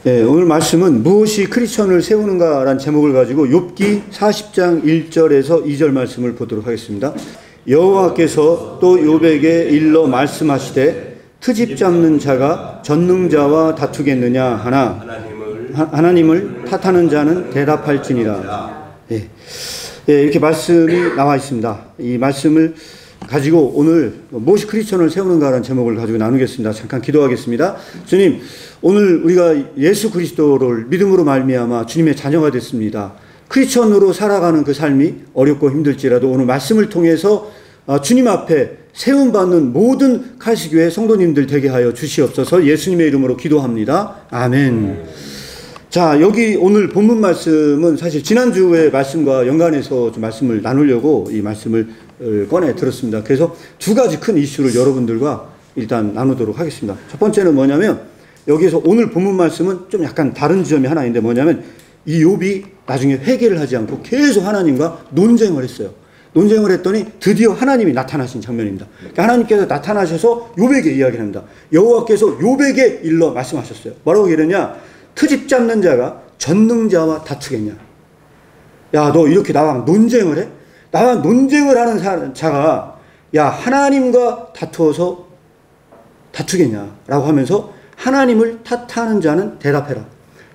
네, 오늘 말씀은 무엇이 크리스천을 세우는가라는 제목을 가지고 욥기 40장 1절에서 2절 말씀을 보도록 하겠습니다. 여호와께서 또 욥에게 일러 말씀하시되 트집 잡는 자가 전능자와 다투겠느냐 하나 하나님을 탓하는 자는 대답할지니라. 네. 네, 이렇게 말씀이 나와 있습니다. 이 말씀을 가지고 오늘 무엇이 크리스천을 세우는가라는 제목을 가지고 나누겠습니다. 잠깐 기도하겠습니다. 주님, 오늘 우리가 예수 그리스도를 믿음으로 말미암아 주님의 자녀가 됐습니다. 크리스천으로 살아가는 그 삶이 어렵고 힘들지라도 오늘 말씀을 통해서 주님 앞에 세움받는 모든 칼시교회 성도님들 되게 하여 주시옵소서. 예수님의 이름으로 기도합니다. 아멘. 자, 여기 오늘 본문 말씀은 사실 지난주의 말씀과 연관해서 좀 말씀을 나누려고 이 말씀을 꺼내 들었습니다. 그래서 두 가지 큰 이슈를 여러분들과 일단 나누도록 하겠습니다. 첫 번째는 뭐냐면 여기에서 오늘 본문 말씀은 좀 약간 다른 지점이 하나 있는데 뭐냐면 이 욥이 나중에 회개를 하지 않고 계속 하나님과 논쟁을 했어요. 논쟁을 했더니 드디어 하나님이 나타나신 장면입니다. 그러니까 하나님께서 나타나셔서 욥에게 이야기를 합니다. 여호와께서 욥에게 일러 말씀하셨어요. 뭐라고 이러냐? 트집 잡는 자가 전능자와 다투겠냐? 야, 너 이렇게 나와 논쟁을 해? 나와 논쟁을 하는 자가 야, 하나님과 다투어서 다투겠냐? 라고 하면서 하나님을 탓하는 자는 대답해라.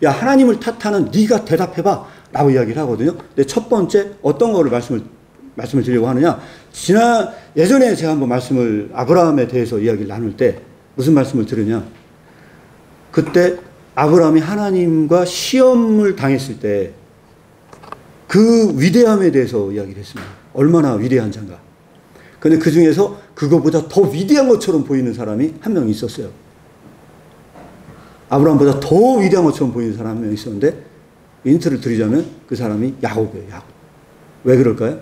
야, 하나님을 탓하는 네가 대답해봐. 라고 이야기를 하거든요. 근데 첫 번째 어떤 거를 말씀을 드리려고 하느냐? 예전에 제가 한번 아브라함에 대해서 이야기를 나눌 때 무슨 말씀을 드리냐? 그때 아브라함이 하나님과 시험을 당했을 때 그 위대함에 대해서 이야기를 했습니다. 얼마나 위대한 자인가. 근데 그 중에서 그거보다 더 위대한 것처럼 보이는 사람이 한 명 있었어요. 아브라함보다 더 위대한 것처럼 보이는 사람 한 명 있었는데 힌트를 드리자면 그 사람이 야곱이에요. 야곱. 왜 그럴까요?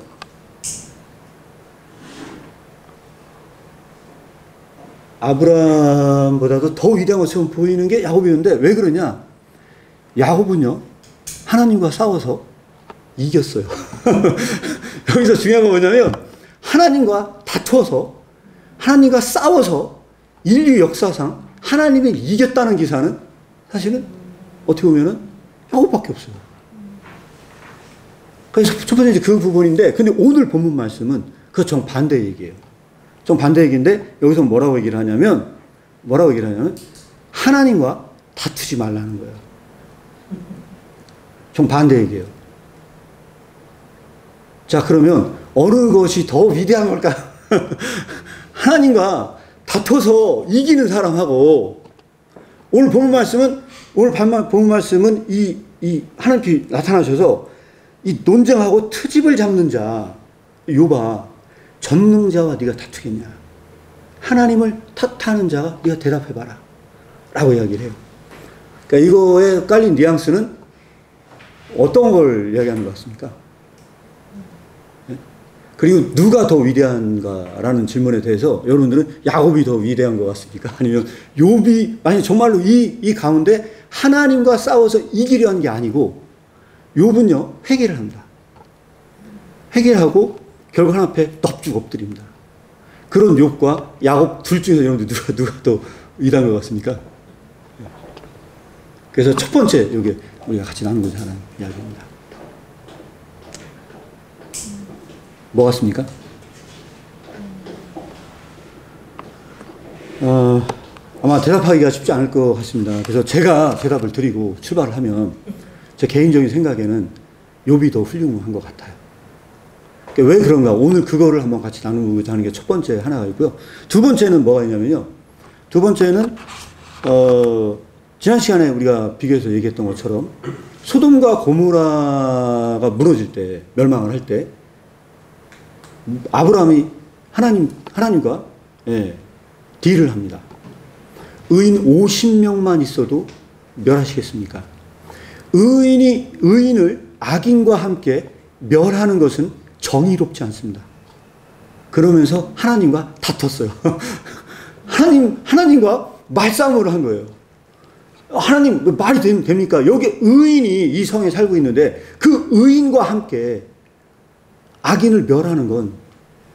아브라함보다도 더 위대한 것처럼 보이는 게 야곱이었는데 왜 그러냐? 야곱은요, 하나님과 싸워서 이겼어요. 여기서 중요한 건 뭐냐면 하나님과 다투어서 하나님과 싸워서 인류 역사상 하나님이 이겼다는 기사는 사실은 어떻게 보면은 야곱밖에 없어요. 그래서 첫 번째 그 부분인데, 근데 오늘 본문 말씀은 그 정반대 얘기예요. 정반대 얘기인데 여기서 뭐라고 얘기를 하냐면 하나님과 다투지 말라는 거예요. 정반대 얘기예요. 자, 그러면 어느 것이 더 위대한 걸까? 하나님과 다퉈서 이기는 사람하고 오늘 본문 말씀은 이 하나님께 나타나셔서 이 논쟁하고 트집을 잡는 자 욥아, 전능자와 네가 다투겠냐? 하나님을 탓하는 자가 네가 대답해봐라 라고 이야기를 해요. 그러니까 이거에 깔린 뉘앙스는 어떤 걸 이야기하는 것 같습니까? 그리고 누가 더 위대한가라는 질문에 대해서 여러분들은 야곱이 더 위대한 것 같습니까? 아니면 욥이, 아니 정말로 이 가운데 하나님과 싸워서 이기려 한 게 아니고 욥은요 회개를 합니다. 회개를 하고 결국 하나님 앞에 넙죽 엎드립니다. 그런 욥과 야곱 둘 중에서 여러분들 누가 더 위대한 것 같습니까? 그래서 첫 번째 이게 우리가 같이 나누고자 하는 이야기입니다. 뭐 같습니까? 아마 대답하기가 쉽지 않을 것 같습니다. 그래서 제가 대답을 드리고 출발을 하면 제 개인적인 생각에는 욥이 더 훌륭한 것 같아요. 왜 그런가? 오늘 그거를 한번 같이 나누고자 하는 게 첫 번째 하나가 있고요. 두 번째는 뭐가 있냐면요. 두 번째는 지난 시간에 우리가 비교해서 얘기했던 것처럼 소돔과 고모라가 무너질 때, 멸망을 할 때 아브라함이 하나님과 딜을 합니다. 의인 50명만 있어도 멸하시겠습니까? 의인을 악인과 함께 멸하는 것은 정의롭지 않습니다. 그러면서 하나님과 다퉜어요. 하나님과 말싸움을 한 거예요. 하나님, 말이 됩니까? 여기 의인이 이 성에 살고 있는데 그 의인과 함께 악인을 멸하는 건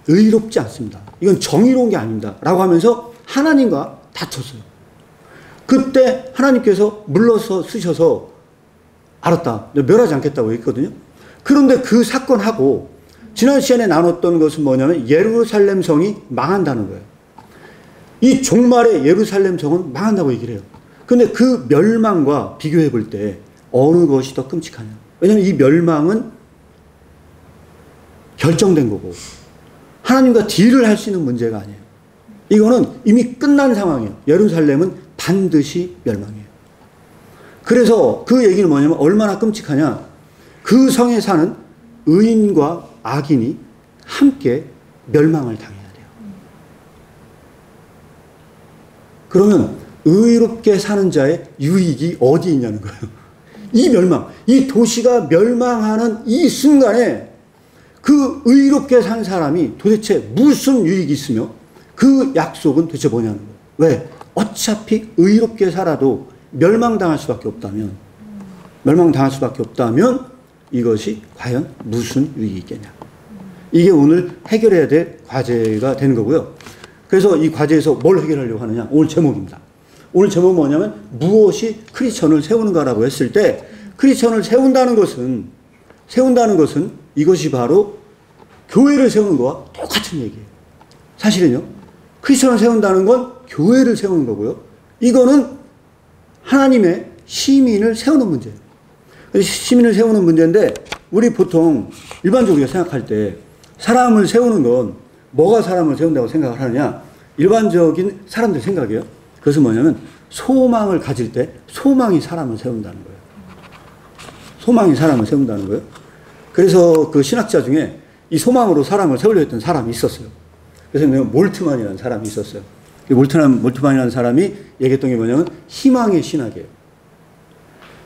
의롭지 않습니다. 이건 정의로운 게 아닙니다. 라고 하면서 하나님과 다퉜어요. 그때 하나님께서 물러서 쓰셔서 알았다. 멸하지 않겠다고 했거든요. 그런데 그 사건하고 지난 시간에 나눴던 것은 뭐냐면 예루살렘 성이 망한다는 거예요. 이 종말의 예루살렘 성은 망한다고 얘기를 해요. 그런데 그 멸망과 비교해 볼 때 어느 것이 더 끔찍하냐. 왜냐하면 이 멸망은 결정된 거고 하나님과 딜을 할 수 있는 문제가 아니에요. 이거는 이미 끝난 상황이에요. 예루살렘은 반드시 멸망이에요. 그래서 그 얘기는 뭐냐면 얼마나 끔찍하냐. 그 성에 사는 의인과 악인이 함께 멸망을 당해야 돼요. 그러면 의롭게 사는 자의 유익이 어디 있냐는 거예요. 이 멸망, 이 도시가 멸망하는 이 순간에 그 의롭게 산 사람이 도대체 무슨 유익이 있으며 그 약속은 도대체 뭐냐는 거예요. 왜? 어차피 의롭게 살아도 멸망당할 수밖에 없다면 이것이 과연 무슨 유익이 있겠냐. 이게 오늘 해결해야 될 과제가 되는 거고요. 그래서 이 과제에서 뭘 해결하려고 하느냐. 오늘 제목입니다. 오늘 제목은 뭐냐면 무엇이 크리스천을 세우는가라고 했을 때 크리스천을 세운다는 것은 이것이 바로 교회를 세우는 거와 똑같은 얘기예요. 사실은요. 크리스천을 세운다는 건 교회를 세우는 거고요. 이거는 하나님의 시민을 세우는 문제예요. 시민을 세우는 문제인데 우리 보통 일반적으로 생각할 때 사람을 세우는 건 뭐가 사람을 세운다고 생각을 하느냐. 일반적인 사람들 생각이에요. 그것은 뭐냐면 소망을 가질 때 소망이 사람을 세운다는 거예요. 소망이 사람을 세운다는 거예요. 그래서 그 신학자 중에 이 소망으로 사람을 세우려 했던 사람이 있었어요. 그래서 몰트만이라는 사람이 있었어요. 몰트만이라는 사람이 얘기했던 게 뭐냐면 희망의 신학이에요.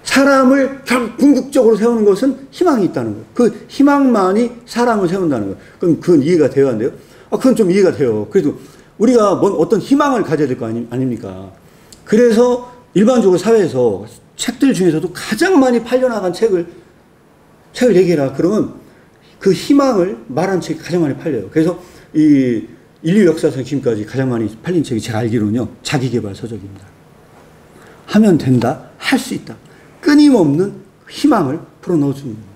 사람을 궁극적으로 세우는 것은 희망이 있다는 거예요. 그 희망만이 사람을 세운다는 거예요. 그럼 그건 이해가 돼야 한대요? 그건 좀 이해가 돼요. 그래도 우리가 어떤 희망을 가져야 될 거 아닙니까? 그래서 일반적으로 사회에서 책들 중에서도 가장 많이 팔려나간 책을 얘기해라. 그러면 그 희망을 말하는 책이 가장 많이 팔려요. 그래서 이 인류 역사상 지금까지 가장 많이 팔린 책이 제가 알기로는요. 자기계발 서적입니다. 하면 된다. 할 수 있다. 끊임없는 희망을 풀어넣어 주는 겁니다.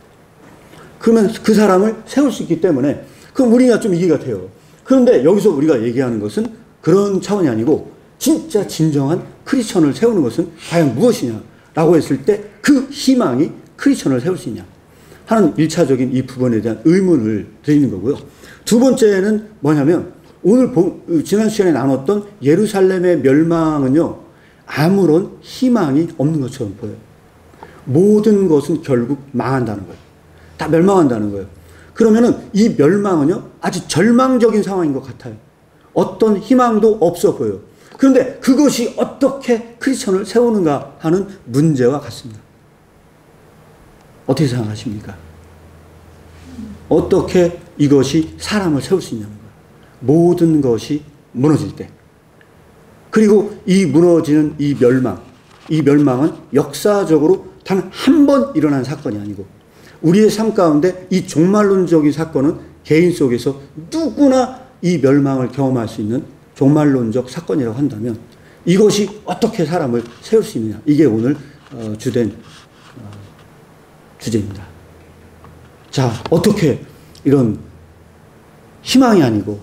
그러면 그 사람을 세울 수 있기 때문에 그럼 우리가 좀 이해가 돼요. 그런데 여기서 우리가 얘기하는 것은 그런 차원이 아니고 진짜 진정한 크리스천을 세우는 것은 과연 무엇이냐라고 했을 때 그 희망이 크리스천을 세울 수 있냐 하는 1차적인 이 부분에 대한 의문을 드리는 거고요. 두 번째는 뭐냐면 오늘 지난 시간에 나눴던 예루살렘의 멸망은요. 아무런 희망이 없는 것처럼 보여요. 모든 것은 결국 망한다는 거예요. 다 멸망한다는 거예요. 그러면은 이 멸망은요. 아주 절망적인 상황인 것 같아요. 어떤 희망도 없어 보여요. 그런데 그것이 어떻게 크리스천을 세우는가 하는 문제와 같습니다. 어떻게 생각하십니까? 어떻게 이것이 사람을 세울 수 있냐는 거예요. 모든 것이 무너질 때. 그리고 이 무너지는 이 멸망은 역사적으로 단 한 번 일어난 사건이 아니고 우리의 삶 가운데 이 종말론적인 사건은 개인 속에서 누구나 이 멸망을 경험할 수 있는 종말론적 사건이라고 한다면 이것이 어떻게 사람을 세울 수 있느냐. 이게 오늘 주된 주제입니다. 자, 어떻게 이런 희망이 아니고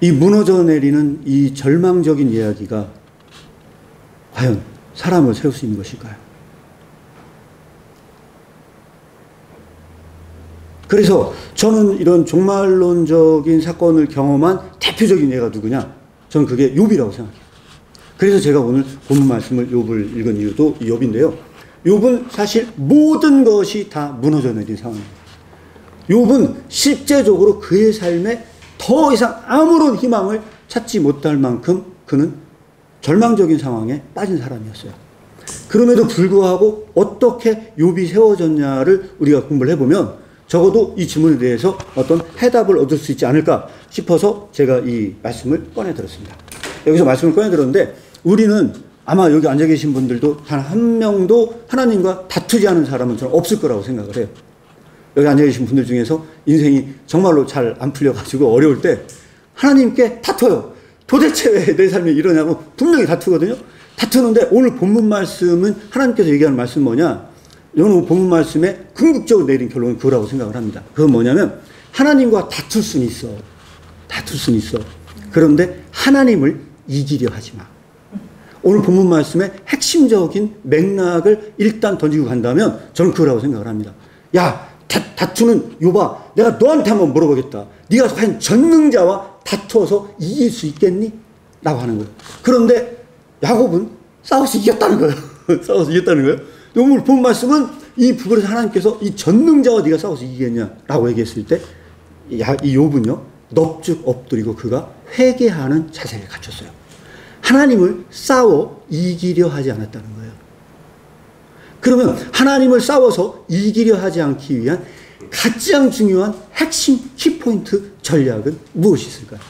이 무너져 내리는 이 절망적인 이야기가 과연 사람을 세울 수 있는 것일까요? 그래서 저는 이런 종말론적인 사건을 경험한 대표적인 예가 누구냐? 저는 그게 욥이라고 생각해요. 그래서 제가 오늘 본문 말씀을 욥을 읽은 이유도 이 욥인데요. 욥은 사실 모든 것이 다 무너져 내린 상황입니다. 욥은 실제적으로 그의 삶에 더 이상 아무런 희망을 찾지 못할 만큼 그는 절망적인 상황에 빠진 사람이었어요. 그럼에도 불구하고 어떻게 욥이 세워졌냐를 우리가 공부를 해보면 적어도 이 질문에 대해서 어떤 해답을 얻을 수 있지 않을까 싶어서 제가 이 말씀을 꺼내들었습니다. 여기서 말씀을 꺼내들었는데 우리는 아마 여기 앉아 계신 분들도 단 한 명도 하나님과 다투지 않은 사람은 저는 없을 거라고 생각을 해요. 여기 앉아 계신 분들 중에서 인생이 정말로 잘 안 풀려가지고 어려울 때 하나님께 다퉈요. 도대체 왜 내 삶이 이러냐고 분명히 다투거든요. 다투는데 오늘 본문 말씀은 하나님께서 얘기하는 말씀은 뭐냐? 오늘 본문 말씀에 궁극적으로 내린 결론은 그거라고 생각을 합니다. 그건 뭐냐면 하나님과 다툴 수는 있어. 다툴 수는 있어. 그런데 하나님을 이기려 하지 마. 오늘 본문 말씀의 핵심적인 맥락을 일단 던지고 간다면 저는 그거라고 생각을 합니다. 야, 다투는 욥아, 내가 너한테 한번 물어보겠다. 네가 과연 전능자와 다투어서 이길 수 있겠니? 라고 하는 거예요. 그런데 야곱은 싸워서 이겼다는 거예요. 싸워서 이겼다는 거예요. 오늘 본 말씀은 이 부분에서 하나님께서 이 전능자와 네가 싸워서 이기겠냐라고 얘기했을 때 이 욥은요 넙죽 엎드리고 그가 회개하는 자세를 갖췄어요. 하나님을 싸워 이기려 하지 않았다는 거예요. 그러면 하나님을 싸워서 이기려 하지 않기 위한 가장 중요한 핵심 키포인트 전략은 무엇이 있을까요?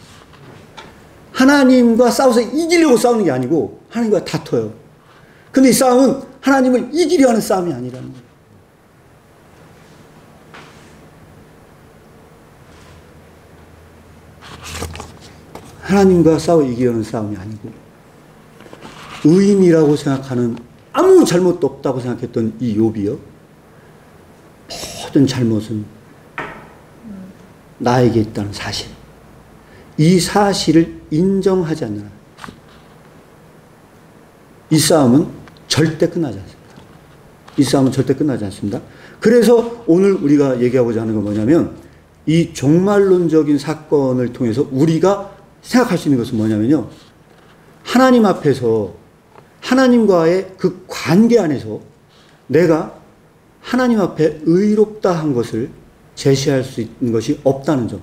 하나님과 싸워서 이기려고 싸우는 게 아니고 하나님과 다퉈요. 근데 이 싸움은 하나님을 이기려 하는 싸움이 아니라는 거예요. 하나님과 싸워 이기려는 싸움이 아니고 의인이라고 생각하는 아무 잘못도 없다고 생각했던 이 욥이요. 모든 잘못은 나에게 있다는 사실. 이 사실을 인정하지 않는 이 싸움은 절대 끝나지 않습니다. 이 싸움은 절대 끝나지 않습니다. 그래서 오늘 우리가 얘기하고자 하는 건 뭐냐면 이 종말론적인 사건을 통해서 우리가 생각할 수 있는 것은 뭐냐면요. 하나님 앞에서 하나님과의 그 관계 안에서 내가 하나님 앞에 의롭다 한 것을 제시할 수 있는 것이 없다는 점.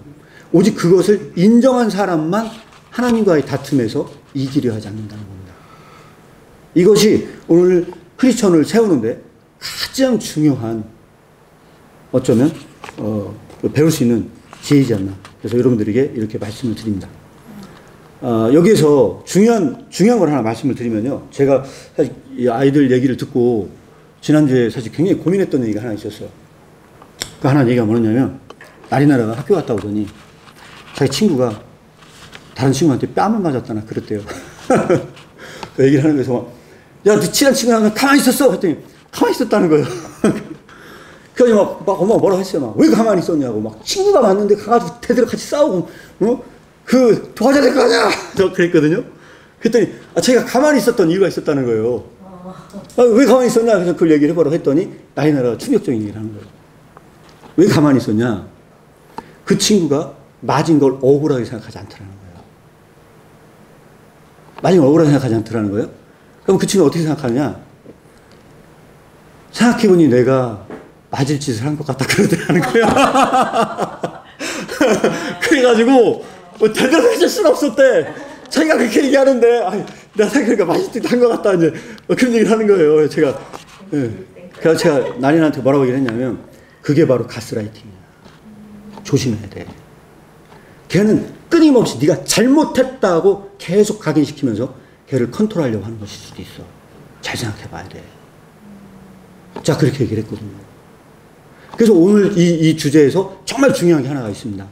오직 그것을 인정한 사람만 하나님과의 다툼에서 이기려 하지 않는다는 겁니다. 이것이 오늘 크리스천을 세우는데 가장 중요한 어쩌면 배울 수 있는 지혜이지 않나. 그래서 여러분들에게 이렇게 말씀을 드립니다. 여기에서 중요한 걸 하나 말씀을 드리면요. 제가 사실 이 아이들 얘기를 듣고 지난주에 사실 굉장히 고민했던 얘기가 하나 있었어요. 그 하나 얘기가 뭐냐면 나리나라가 학교 갔다 오더니 자기 친구가 다른 친구한테 뺨을 맞았다나 그랬대요. 그 얘기를 하는 거에서 막, 야, 너 친한 친구랑 가만히 있었어? 했더니 가만히 있었다는 거예요. 그래서 막 엄마가 뭐라고 했어요. 막, 왜 가만히 있었냐고. 막 친구가 맞는데 가가지고 걔들 같이 싸우고, 도와줘야 될 거 아니야! 저 그랬거든요. 그랬더니, 자기가 가만히 있었던 이유가 있었다는 거예요. 왜 가만히 있었냐? 그래서 그걸 얘기를 해보라고 했더니, 나이나라가 충격적인 얘기를 하는 거예요. 왜 가만히 있었냐? 그 친구가 맞은 걸 억울하게 생각하지 않더라는 거예요. 맞은 걸 억울하게 생각하지 않더라는 거예요. 그럼 그 친구가 어떻게 생각하느냐? 생각해보니 내가 맞을 짓을 한 것 같다 그러더라는 거예요. 그래가지고, 제대로 해줄 수는 없었대. 자기가 그렇게 얘기하는데, 내가 생각하니까 맞을 짓 한 것 같다, 이제, 그런 얘기를 하는 거예요. 제가, 그래서 제가 나린한테 뭐라고 얘기를 했냐면, 그게 바로 가스라이팅이야. 조심해야 돼. 걔는 끊임없이 네가 잘못했다고 계속 각인시키면서 걔를 컨트롤하려고 하는 것일 수도 있어. 잘 생각해 봐야 돼. 자, 그렇게 얘기를 했거든요. 그래서 오늘 이 주제에서 정말 중요한 게 하나가 있습니다.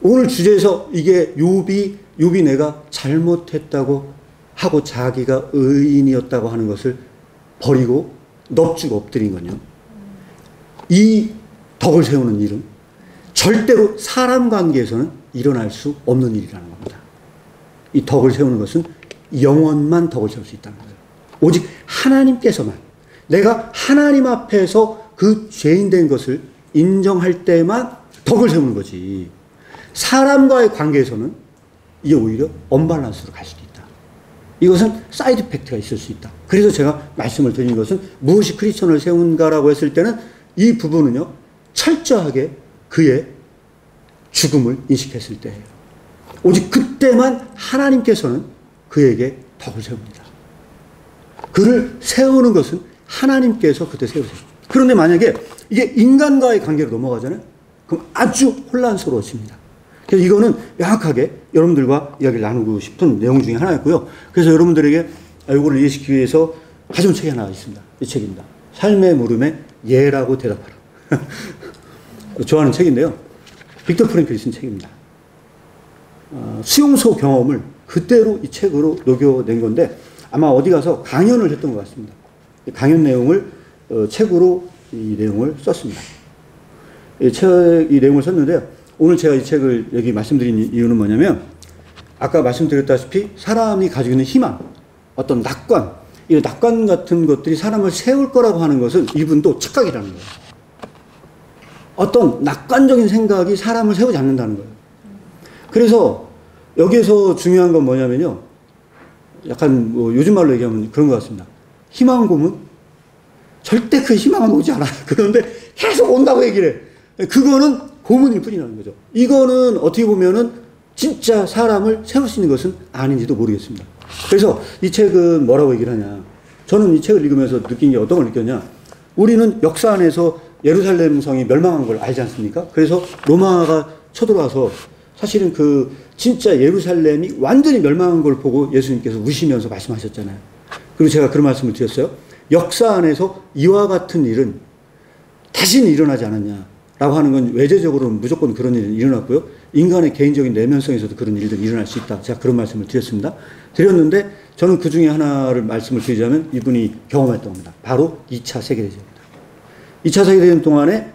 오늘 주제에서 이게 욥이 내가 잘못했다고 하고 자기가 의인이었다고 하는 것을 버리고 넙죽 엎드린 건요. 이 덕을 세우는 일은 절대로 사람 관계에서는 일어날 수 없는 일이라는 겁니다. 이 덕을 세우는 것은 영원만 덕을 세울 수 있다는 거예요. 오직 하나님께서만 내가 하나님 앞에서 그 죄인된 것을 인정할 때만 덕을 세우는 거지. 사람과의 관계에서는 이게 오히려 언밸런스로 갈 수도 있다. 이것은 사이드 이펙트가 있을 수 있다. 그래서 제가 말씀을 드린 것은 무엇이 크리스천을 세운가라고 했을 때는 이 부분은요. 철저하게 그의 죽음을 인식했을 때예요. 오직 그때만 하나님께서는 그에게 덕을 세웁니다. 그를 세우는 것은 하나님께서 그때 세우세요. 그런데 만약에 이게 인간과의 관계로 넘어가잖아요. 그럼 아주 혼란스러워집니다. 그래서 이거는 명확하게 여러분들과 이야기를 나누고 싶은 내용 중에 하나였고요. 그래서 여러분들에게 이거를 이해시키기 위해서 가져온 책이 하나 있습니다. 이 책입니다. 삶의 물음에 예라고 대답하라. 좋아하는 책인데요. 빅터 프랭클이 쓴 책입니다. 수용소 경험을 그대로 이 책으로 녹여낸 건데 아마 어디 가서 강연을 했던 것 같습니다. 강연 내용을 책으로 이 내용을 썼습니다. 이 내용을 썼는데요. 오늘 제가 이 책을 여기 말씀드린 이유는 뭐냐면 아까 말씀드렸다시피 사람이 가지고 있는 희망, 어떤 낙관, 이 낙관 같은 것들이 사람을 세울 거라고 하는 것은 이분도 착각이라는 거예요. 어떤 낙관적인 생각이 사람을 세우지 않는다는 거예요. 그래서 여기에서 중요한 건 뭐냐면요. 약간 뭐 요즘 말로 얘기하면 그런 것 같습니다. 희망 고문? 절대 그 희망은 오지 않아요. 그런데 계속 온다고 얘기를 해. 그거는 고문일 뿐이라는 거죠. 이거는 어떻게 보면은 진짜 사람을 세울 수 있는 것은 아닌지도 모르겠습니다. 그래서 이 책은 뭐라고 얘기를 하냐. 저는 이 책을 읽으면서 느낀 게 어떤 걸 느꼈냐. 우리는 역사 안에서 예루살렘 성이 멸망한 걸 알지 않습니까? 그래서 로마가 쳐들어와서 사실은 그 진짜 예루살렘이 완전히 멸망한 걸 보고 예수님께서 우시면서 말씀하셨잖아요. 그리고 제가 그런 말씀을 드렸어요. 역사 안에서 이와 같은 일은 다시는 일어나지 않았냐라고 하는 건 외제적으로는 무조건 그런 일이 일어났고요. 인간의 개인적인 내면성에서도 그런 일들이 일어날 수 있다. 제가 그런 말씀을 드렸는데 저는 그 중에 하나를 말씀을 드리자면 이분이 경험했던 겁니다. 바로 2차 세계대전입니다. 2차 세계대전 동안에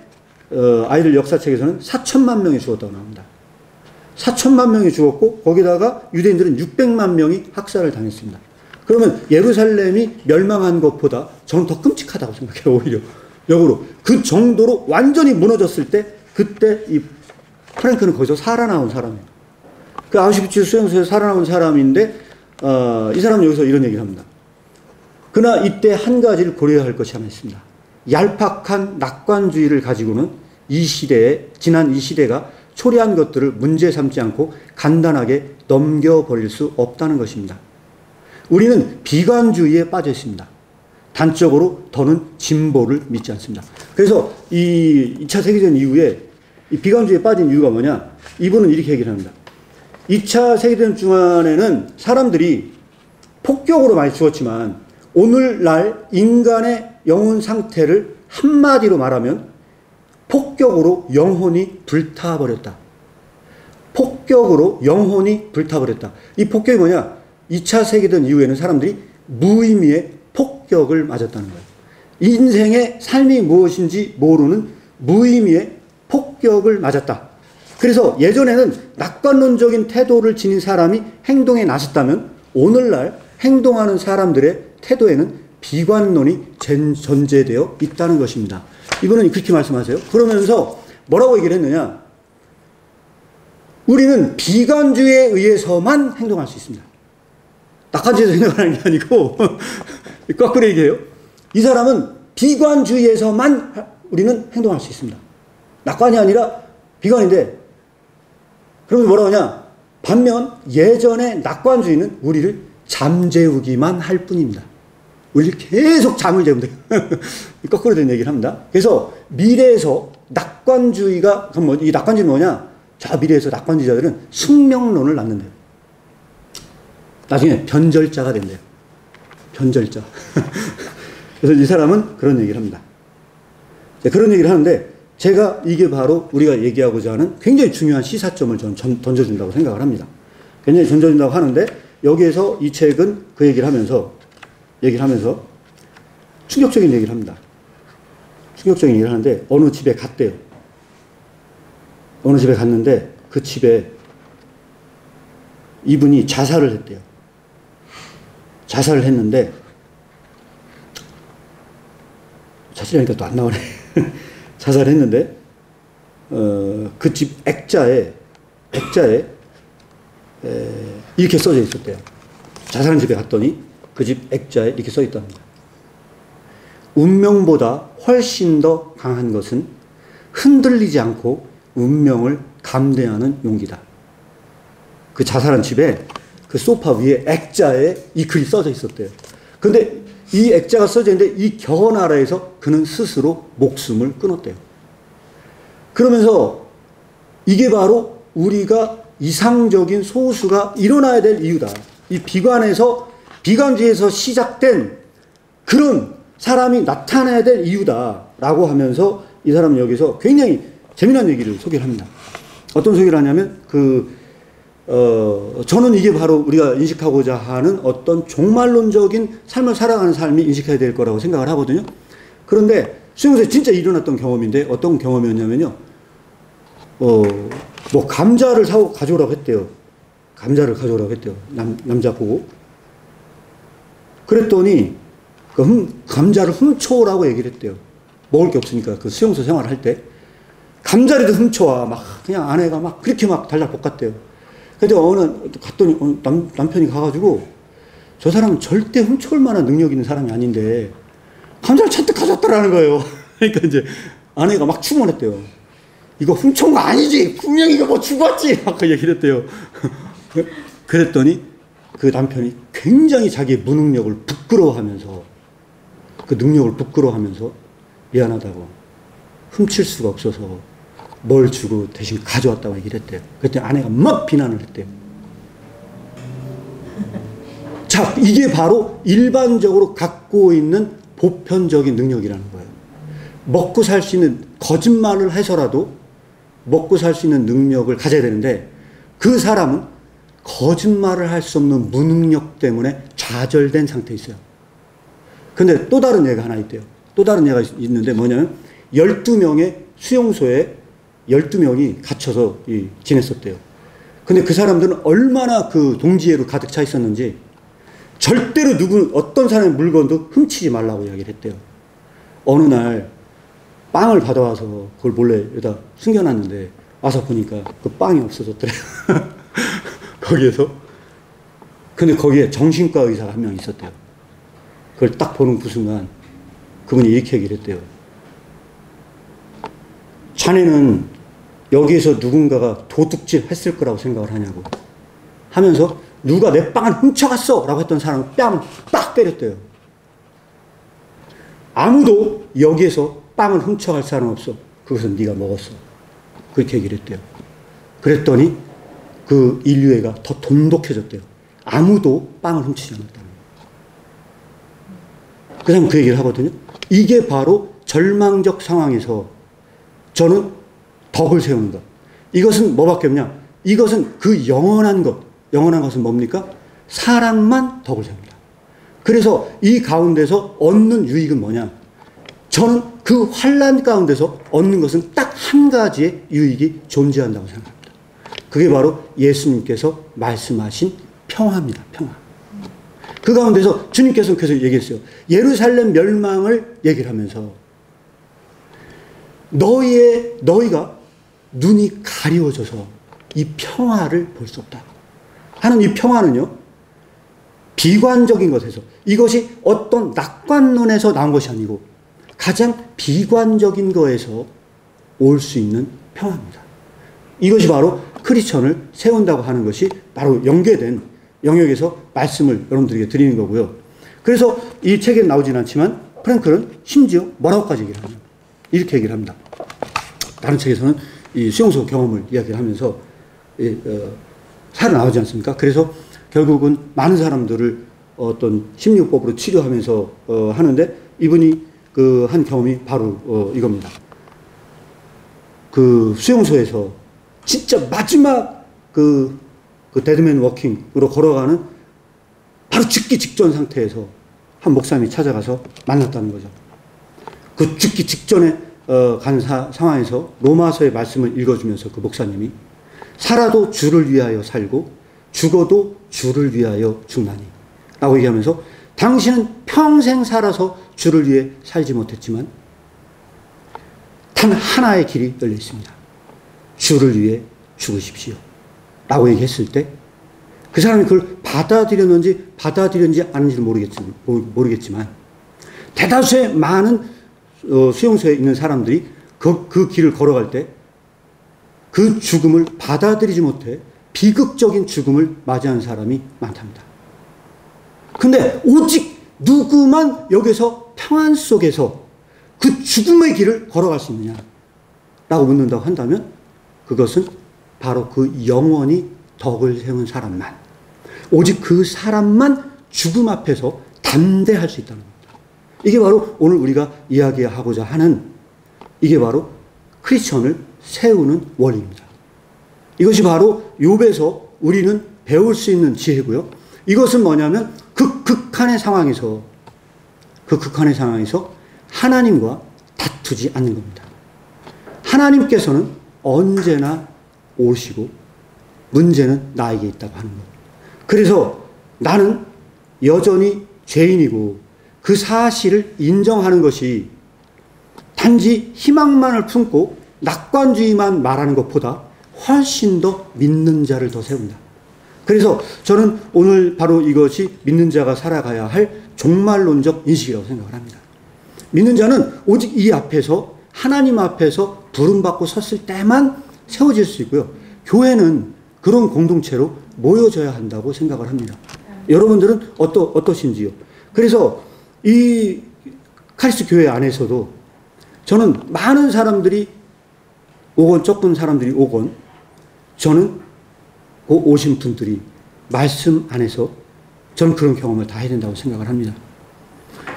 아이들 역사책에서는 4천만 명이 죽었다고 나옵니다. 4천만 명이 죽었고 거기다가 유대인들은 600만 명이 학살을 당했습니다. 그러면 예루살렘이 멸망한 것보다 저는 더 끔찍하다고 생각해요. 오히려 역으로 그 정도로 완전히 무너졌을 때 그때 이 프랭크는 거기서 살아나온 사람이에요. 그 아우슈비츠 수용소에서 살아나온 사람인데 이 사람은 여기서 이런 얘기를 합니다. 그러나 이때 한 가지를 고려해야 할 것이 하나 있습니다. 얄팍한 낙관주의를 가지고는 지난 이 시대가 초래한 것들을 문제 삼지 않고 간단하게 넘겨버릴 수 없다는 것입니다. 우리는 비관주의에 빠져 있습니다. 단적으로 더는 진보를 믿지 않습니다. 그래서 이 2차 세계대전 이후에 이 비관주의에 빠진 이유가 뭐냐? 이분은 이렇게 얘기를 합니다. 2차 세계대전 중간에는 사람들이 폭격으로 많이 죽었지만 오늘날 인간의 영혼 상태를 한마디로 말하면 폭격으로 영혼이 불타버렸다. 폭격으로 영혼이 불타버렸다. 이 폭격이 뭐냐? 2차 세계대전 이후에는 사람들이 무의미의 폭격을 맞았다는 거예요. 인생의 삶이 무엇인지 모르는 무의미의 폭격을 맞았다. 그래서 예전에는 낙관론적인 태도를 지닌 사람이 행동에 나섰다면 오늘날 행동하는 사람들의 태도에는 비관론이 전제되어 있다는 것입니다. 이분은 그렇게 말씀하세요. 그러면서 뭐라고 얘기를 했느냐. 우리는 비관주의에 의해서만 행동할 수 있습니다. 낙관주의에서 행동하는 게 아니고 거꾸로 얘기해요. 이 사람은 비관주의에서만 우리는 행동할 수 있습니다. 낙관이 아니라 비관인데 그러면 뭐라고 하냐. 반면 예전의 낙관주의는 우리를 잠재우기만 할 뿐입니다. 우리를 계속 잠을 재우면 돼요. 거꾸로 된 얘기를 합니다. 그래서 미래에서 낙관주의가 그럼 이 낙관주의는 뭐냐. 저 미래에서 낙관주의자들은 숙명론을 낳는데요. 나중에 변절자가 된대요. 변절자. 그래서 이 사람은 그런 얘기를 합니다. 그런 얘기를 하는데 제가 이게 바로 우리가 얘기하고자 하는 굉장히 중요한 시사점을 저는 던져준다고 생각을 합니다. 굉장히 던져준다고 하는데 여기에서 이 책은 그 얘기를 하면서 충격적인 얘기를 합니다. 충격적인 얘기를 하는데 어느 집에 갔대요. 어느 집에 갔는데 그 집에 이분이 자살을 했대요. 자살을 했는데 자살하니까 또 안 나오네. 자살을 했는데 그 집 액자에 이렇게 써져 있었대요. 자살한 집에 갔더니 그 집 액자에 이렇게 써 있답니다. 운명보다 훨씬 더 강한 것은 흔들리지 않고 운명을 감대하는 용기다. 그 자살한 집에 그 소파 위에 액자에 이 글이 써져 있었대요. 근데 이 액자가 써져 있는데 이 겨나라에서 그는 스스로 목숨을 끊었대요. 그러면서 이게 바로 우리가 이상적인 소수가 일어나야 될 이유다. 이 비관주의에서 시작된 그런 사람이 나타나야 될 이유다라고 하면서 이 사람은 여기서 굉장히 재미난 얘기를 소개를 합니다. 어떤 소개를 하냐면 저는 이게 바로 우리가 인식하고자 하는 어떤 종말론적인 삶을 살아가는 삶이 인식해야 될 거라고 생각을 하거든요. 그런데 수용소에 진짜 일어났던 경험인데 어떤 경험이었냐면요. 뭐 감자를 사고 가져오라고 했대요. 감자를 가져오라고 했대요. 남자 보고. 그랬더니 감자를 훔쳐오라고 얘기를 했대요. 먹을 게 없으니까 그 수용소 생활을 할 때. 감자라도 훔쳐와. 막 그냥 아내가 막 그렇게 막 달달 볶았대요. 근데 갔더니 남편이 가가지고 저 사람은 절대 훔쳐올 만한 능력 있는 사람이 아닌데 감자를 잔뜩 가져왔다라는 거예요. 그러니까 이제 아내가 막 추모했대요. 이거 훔쳐온 거 아니지? 분명히 이거 뭐 죽었지? 막 그 얘기를 했대요. 그랬더니 그 남편이 굉장히 자기의 무능력을 부끄러워하면서 그 능력을 부끄러워하면서 미안하다고 훔칠 수가 없어서 뭘 주고 대신 가져왔다고 얘기를 했대요. 그랬더니 아내가 막 비난을 했대요. 자, 이게 바로 일반적으로 갖고 있는 보편적인 능력이라는 거예요. 먹고 살 수 있는, 거짓말을 해서라도 먹고 살 수 있는 능력을 가져야 되는데 그 사람은 거짓말을 할 수 없는 무능력 때문에 좌절된 상태에 있어요. 근데 또 다른 예가 하나 있대요. 또 다른 예가 있는데 뭐냐면 12명의 수용소에 12명이 갇혀서 지냈었대요. 근데 그 사람들은 얼마나 그 동지애로 가득 차 있었는지 절대로 어떤 사람의 물건도 훔치지 말라고 이야기를 했대요. 어느 날 빵을 받아와서 그걸 몰래 여기다 숨겨놨는데 와서 보니까 그 빵이 없어졌더래요. 거기에서. 근데 거기에 정신과 의사가 한 명 있었대요. 그걸 딱 보는 그 순간 그분이 이렇게 얘기를 했대요. 자네는 여기에서 누군가가 도둑질 했을 거라고 생각을 하냐고 하면서 누가 내 빵을 훔쳐갔어 라고 했던 사람을 뺨을 딱 때렸대요. 아무도 여기에서 빵을 훔쳐갈 사람 없어. 그것은 네가 먹었어. 그렇게 얘기를 했대요. 그랬더니 그 인류애가 더 돈독해졌대요. 아무도 빵을 훔치지 않았다는 거예요. 그 사람 그 얘기를 하거든요. 이게 바로 절망적 상황에서 저는 덕을 세우는 것. 이것은 뭐밖에 없냐? 이것은 그 영원한 것. 영원한 것은 뭡니까? 사랑만 덕을 세웁니다. 그래서 이 가운데서 얻는 유익은 뭐냐? 저는 그 환난 가운데서 얻는 것은 딱 한 가지의 유익이 존재한다고 생각합니다. 그게 바로 예수님께서 말씀하신 평화입니다. 평화. 그 가운데서 주님께서 계속 얘기했어요. 예루살렘 멸망을 얘기를 하면서 너희가 눈이 가리워져서 이 평화를 볼 수 없다 하는 이 평화는요, 비관적인 것에서, 이것이 어떤 낙관론에서 나온 것이 아니고 가장 비관적인 거에서 올 수 있는 평화입니다. 이것이 바로 크리스천을 세운다고 하는 것이 바로 연계된 영역에서 말씀을 여러분들에게 드리는 거고요. 그래서 이 책에 나오진 않지만 프랭클은 심지어 뭐라고까지 얘기를 합니다. 이렇게 얘기를 합니다. 다른 책에서는 이 수용소 경험을 이야기를 하면서 살아나오지 않습니까? 그래서 결국은 많은 사람들을 어떤 심리법으로 치료하면서 하는데 이분이 그 한 경험이 바로 이겁니다. 그 수용소에서 진짜 마지막 그 데드맨 워킹으로 걸어가는 바로 죽기 직전 상태에서 한 목사님이 찾아가서 만났다는 거죠. 그 죽기 직전에 간 상황에서 로마서의 말씀을 읽어주면서 그 목사님이 살아도 주를 위하여 살고 죽어도 주를 위하여 죽나니 라고 얘기하면서 당신은 평생 살아서 주를 위해 살지 못했지만 단 하나의 길이 열려 있습니다. 주를 위해 죽으십시오 라고 얘기했을 때 그 사람이 그걸 받아들였는지 아닌지는 모르겠지만 대다수의 많은 수용소에 있는 사람들이 그 길을 걸어갈 때 그 죽음을 받아들이지 못해 비극적인 죽음을 맞이하는 사람이 많답니다. 근데 오직 누구만 여기서 평안 속에서 그 죽음의 길을 걸어갈 수 있느냐라고 묻는다고 한다면 그것은 바로 그 영원히 덕을 세운 사람만, 오직 그 사람만 죽음 앞에서 담대할 수 있다는 겁니다. 이게 바로 오늘 우리가 이야기하고자 하는, 이게 바로 크리스천을 세우는 원리입니다. 이것이 바로 욥에서 우리는 배울 수 있는 지혜고요. 이것은 뭐냐면 그 극한의 상황에서 하나님과 다투지 않는 겁니다. 하나님께서는 언제나 오시고 문제는 나에게 있다고 하는 것. 그래서 나는 여전히 죄인이고 그 사실을 인정하는 것이 단지 희망만을 품고 낙관주의만 말하는 것보다 훨씬 더 믿는 자를 더 세운다. 그래서 저는 오늘 바로 이것이 믿는 자가 살아가야 할 종말론적 인식이라고 생각을 합니다. 믿는 자는 오직 이 앞에서 하나님 앞에서 부름받고 섰을 때만 세워질 수 있고요. 교회는 그런 공동체로 모여져야 한다고 생각을 합니다. 여러분들은 어떠신지요? 그래서 이 카리스트 교회 안에서도 저는 많은 사람들이 오건 적은 사람들이 오건 저는 그 오신 분들이 말씀 안에서 저는 그런 경험을 다 해야 된다고 생각을 합니다.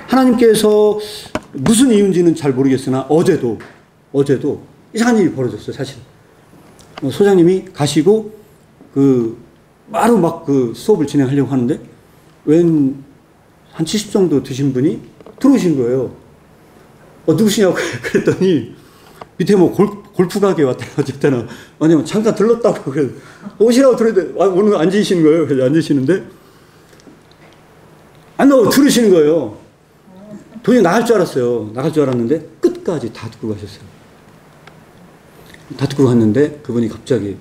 하나님께서 무슨 이유인지는 잘 모르겠으나 어제도 이상한 일이 벌어졌어요. 사실 소장님이 가시고 바로 막 수업을 진행하려고 하는데 웬 한 70 정도 드신 분이 들어오신 거예요. 누구시냐고 그랬더니 밑에 뭐 골프 가게 왔다 어쨌든 아니면 잠깐 들렀다고 그래 오시라고 들었는데 오늘 앉으시는 거예요. 그래서 앉으시는데 안 나오고 들으시는 거예요. 도저히 나갈 줄 알았어요. 나갈 줄 알았는데 끝까지 다 듣고 가셨어요. 다 듣고 갔는데 그분이 갑자기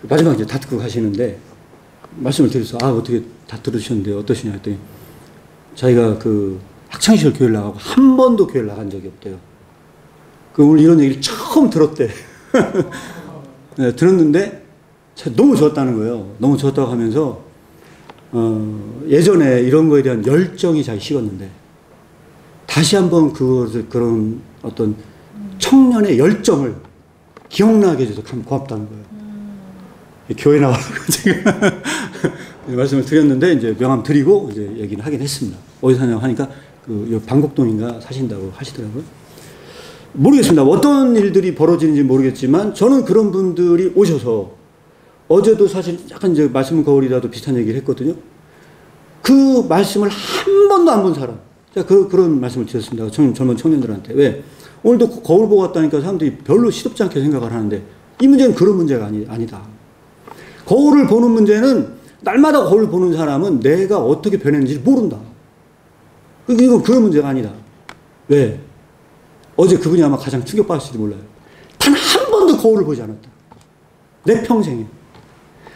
마지막에 이제 다 듣고 가시는데 말씀을 드렸어요. 어떻게 다 들으셨는데 어떠시냐 했더니 자기가 학창시절 교회를 나가고 한 번도 교회를 나간 적이 없대요. 오늘 이런 얘기를 처음 들었대. 네, 들었는데 너무 좋았다는 거예요. 너무 좋았다고 하면서 예전에 이런 거에 대한 열정이 자기 식었는데 다시 한번 그런 어떤 청년의 열정을 기억나게 해줘서 참 고맙다는 거예요. 교회 나와서 지금 말씀을 드렸는데 이제 명함 드리고 이제 얘기를 하긴 했습니다. 어디서 사냐고 하니까 방곡동인가 사신다고 하시더라고요. 모르겠습니다. 어떤 일들이 벌어지는지 모르겠지만 저는 그런 분들이 오셔서 어제도 사실 약간 이제 말씀 거울이라도 비슷한 얘기를 했거든요. 그 말씀을 한 번도 안 본 사람. 제가 그런 말씀을 드렸습니다. 젊은 청년들한테. 왜? 오늘도 거울 보고 왔다니까 사람들이 별로 시덥지 않게 생각을 하는데 이 문제는 그런 문제가 아니다. 거울을 보는 문제는 날마다 거울 보는 사람은 내가 어떻게 변했는지 모른다. 이건 그런 문제가 아니다. 왜? 어제 그분이 아마 가장 충격받았을지 몰라요. 단 한 번도 거울을 보지 않았다. 내 평생에.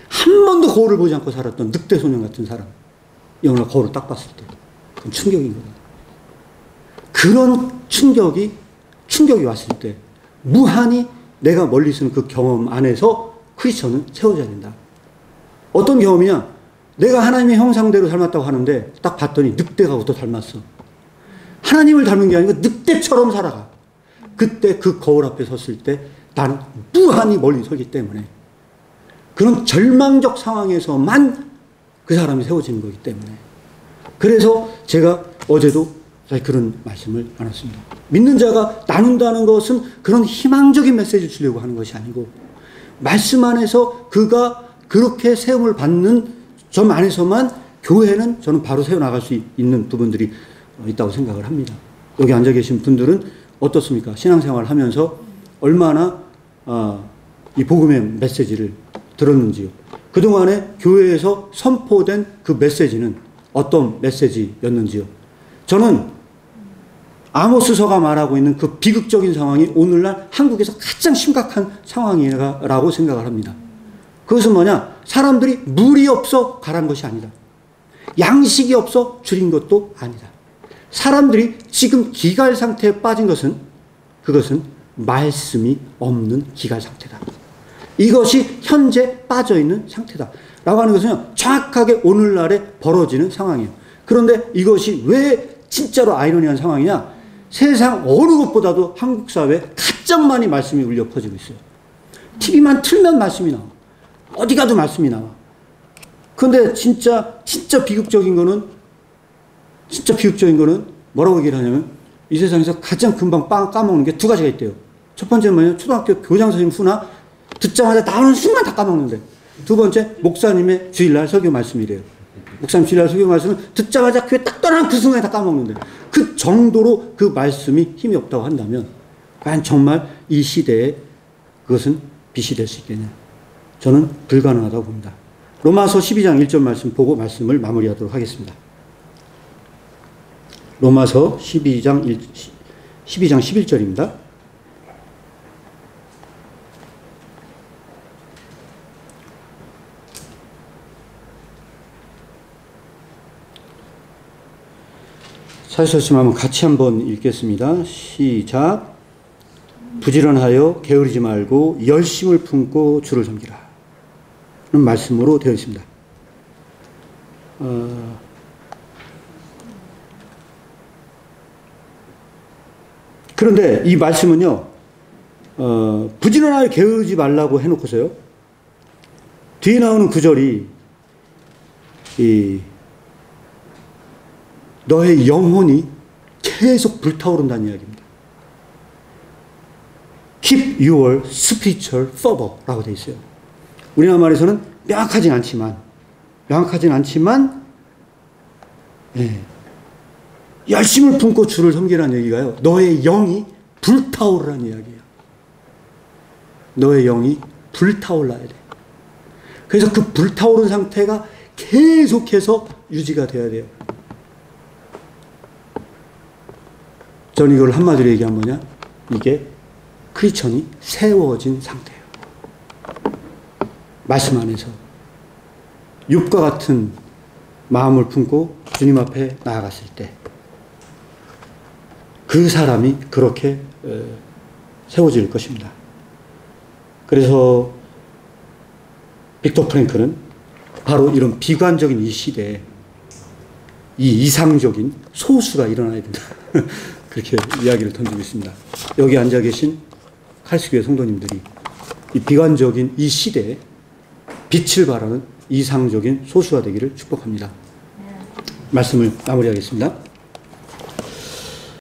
한 번도 거울을 보지 않고 살았던 늑대 소년 같은 사람. 영화 거울을 딱 봤을 때. 그건 충격인 거다. 그런 충격이 왔을 때 무한히 내가 멀리 있는 그 경험 안에서 크리스천은 세워져야 된다. 어떤 경험이냐? 내가 하나님의 형상대로 닮았다고 하는데 딱 봤더니 늑대가 또 닮았어. 하나님을 닮은 게 아니고 늑대처럼 살아가. 그때 그 거울 앞에 섰을 때 나는 무한히 멀리 서기 때문에 그런 절망적 상황에서만 그 사람이 세워지는 거기 때문에 그래서 제가 어제도 그런 말씀을 나눴습니다. 믿는 자가 나눈다는 것은 그런 희망적인 메시지를 주려고 하는 것이 아니고 말씀 안에서 그가 그렇게 세움을 받는 점 안에서만 교회는 저는 바로 세워나갈 수 있는 부분들이 있다고 생각을 합니다. 여기 앉아 계신 분들은 어떻습니까? 신앙생활을 하면서 얼마나 이 복음의 메시지를 들었는지요. 그동안에 교회에서 선포된 그 메시지는 어떤 메시지였는지요. 저는 아모스서가 말하고 있는 그 비극적인 상황이 오늘날 한국에서 가장 심각한 상황이라고 생각을 합니다. 그것은 뭐냐? 사람들이 물이 없어 가란 것이 아니다. 양식이 없어 줄인 것도 아니다. 사람들이 지금 기갈 상태에 빠진 그것은 말씀이 없는 기갈 상태다. 이것이 현재 빠져있는 상태다. 라고 하는 것은 정확하게 오늘날에 벌어지는 상황이에요. 그런데 이것이 왜 진짜로 아이러니한 상황이냐? 세상 어느 것보다도 한국 사회에 가장 많이 말씀이 울려 퍼지고 있어요. TV만 틀면 말씀이 나와. 어디 가도 말씀이 나와. 그런데 진짜 비극적인 거는 뭐라고 얘기를 하냐면 이 세상에서 가장 금방 빵 까먹는 게 두 가지가 있대요. 첫 번째는 뭐냐면 초등학교 교장 선생님 후나 듣자마자 나오는 순간 다 까먹는데 두 번째, 목사님의 주일날 설교 말씀이래요. 목사님 주일날 설교 말씀은 듣자마자 귀에 딱 떠나는 그 순간에 다 까먹는데, 그 정도로 그 말씀이 힘이 없다고 한다면 과연 정말 이 시대에 그것은 빛이 될 수 있겠냐? 저는 불가능하다고 봅니다. 로마서 12장 1절 말씀 보고 말씀을 마무리하도록 하겠습니다. 로마서 12장 11절입니다. 찾으셨으면 같이 한번 읽겠습니다. 시작. 부지런하여 게으르지 말고 열심을 품고 주를 섬기라. 는 말씀으로 되어 있습니다. 그런데 이 말씀은요, 부지런하여 게으르지 말라고 해놓고서요, 뒤에 나오는 구절이 너의 영혼이 계속 불타오른다는 이야기입니다. Keep your spiritual fervor라고 되어 있어요. 우리나라 말에서는 명확하진 않지만, 예, 열심을 품고 주를 섬기라는 얘기가요, 너의 영이 불타오르라는 이야기예요. 너의 영이 불타올라야 돼. 그래서 그 불타오른 상태가 계속해서 유지가 돼야 돼요. 저는 이걸 한마디로 얘기하면 뭐냐? 이게 크리스천이 세워진 상태예요. 말씀 안에서 욥과 같은 마음을 품고 주님 앞에 나아갔을 때 그 사람이 그렇게 세워질 것입니다. 그래서 빅터 프랭클은 바로 이런 비관적인 이 시대에 이 이상적인 소수가 일어나야 된다. 그렇게 이야기를 던지고 있습니다. 여기 앉아 계신 칼스교회 성도님들이 이 비관적인 이 시대에 빛을 발하는 이상적인 소수가 되기를 축복합니다. 말씀을 마무리하겠습니다.